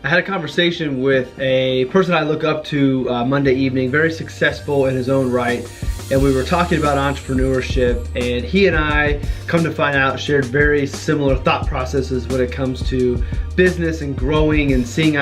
I had a conversation with a person I look up to Monday evening, very successful in his own right, and we were talking about entrepreneurship, and he and I, come to find out, shared very similar thought processes when it comes to business and growing and seeing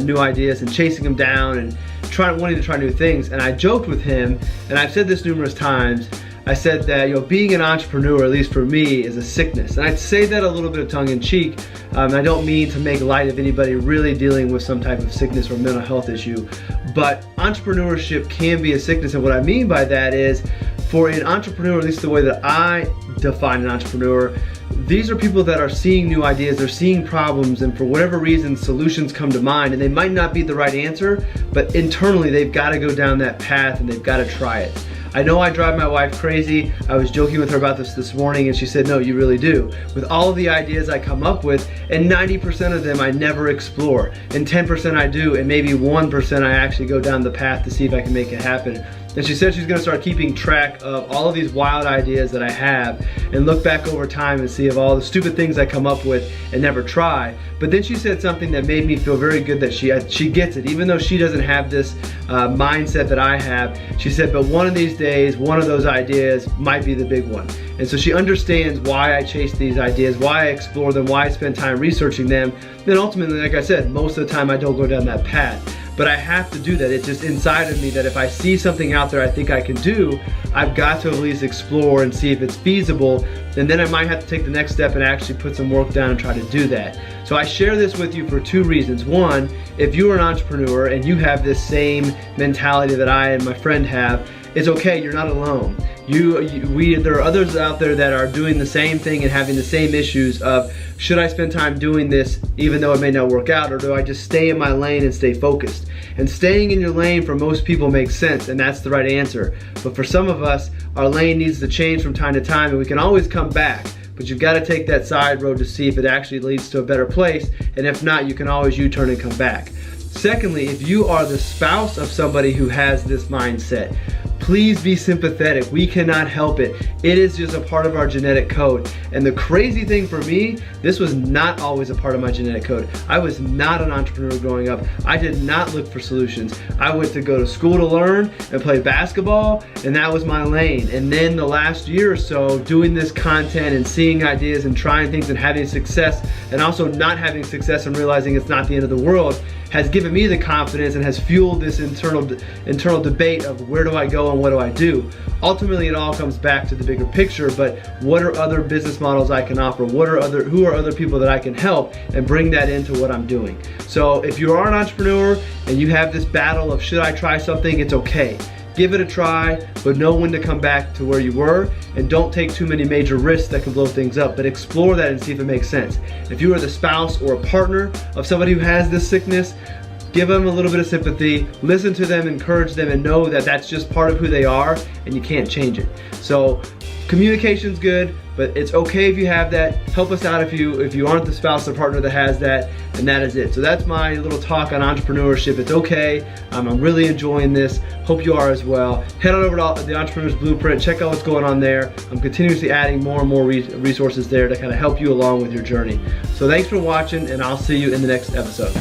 new ideas and chasing them down and wanting to try new things. And I joked with him, and I've said this numerous times, I said that being an entrepreneur, at least for me, is a sickness. And I'd say that a little bit of tongue-in-cheek. I don't mean to make light of anybody really dealing with some type of sickness or mental health issue, but entrepreneurship can be a sickness. And what I mean by that is, for an entrepreneur, at least the way that I define an entrepreneur, these are people that are seeing new ideas, they're seeing problems, and for whatever reason, solutions come to mind, and they might not be the right answer, but internally they've got to go down that path and they've got to try it. I know I drive my wife crazy. I was joking with her about this morning, and she said, no, you really do. With all of the ideas I come up with, and 90% of them I never explore, and 10% I do, and maybe 1% I actually go down the path to see if I can make it happen. And she said she's gonna start keeping track of all of these wild ideas that I have and look back over time and see of all the stupid things I come up with and never try. But then she said something that made me feel very good, that she gets it, even though she doesn't have this mindset that I have. She said, but one of these days, one of those ideas might be the big one. And so she understands why I chase these ideas, why I explore them, why I spend time researching them. Then ultimately, like I said, most of the time I don't go down that path. But I have to do that. It's just inside of me that if I see something out there I think I can do, I've got to at least explore and see if it's feasible, and then I might have to take the next step and actually put some work down and try to do that. So I share this with you for two reasons. One, if you are an entrepreneur and you have this same mentality that I and my friend have, it's okay, you're not alone. There are others out there that are doing the same thing and having the same issues of, should I spend time doing this even though it may not work out, or do I just stay in my lane and stay focused? And staying in your lane for most people makes sense, and that's the right answer. But for some of us, our lane needs to change from time to time, and we can always come back. But you've got to take that side road to see if it actually leads to a better place, and if not, you can always U-turn and come back. Secondly, if you are the spouse of somebody who has this mindset, please be sympathetic. We cannot help it. It is just a part of our genetic code. And the crazy thing for me, this was not always a part of my genetic code. I was not an entrepreneur growing up. I did not look for solutions. I went to go to school to learn and play basketball, and that was my lane. And then the last year or so, doing this content and seeing ideas and trying things and having success, and also not having success and realizing it's not the end of the world, has given me the confidence and has fueled this internal debate of where do I go and what do I do. Ultimately, it all comes back to the bigger picture, but what are other business models I can offer? Who are other people that I can help, and bring that into what I'm doing. So if you are an entrepreneur and you have this battle of should I try something, it's okay. Give it a try, but know when to come back to where you were, and don't take too many major risks that can blow things up, but explore that and see if it makes sense. If you are the spouse or a partner of somebody who has this sickness, give them a little bit of sympathy, listen to them, encourage them, and know that that's just part of who they are and you can't change it. So communication's good, but it's okay if you have that. Help us out if you aren't the spouse or partner that has that, and that is it. So that's my little talk on entrepreneurship. It's okay. I'm really enjoying this. Hope you are as well. Head on over to the Entrepreneur's Blueprint. Check out what's going on there. I'm continuously adding more and more resources there to kind of help you along with your journey. So thanks for watching, and I'll see you in the next episode.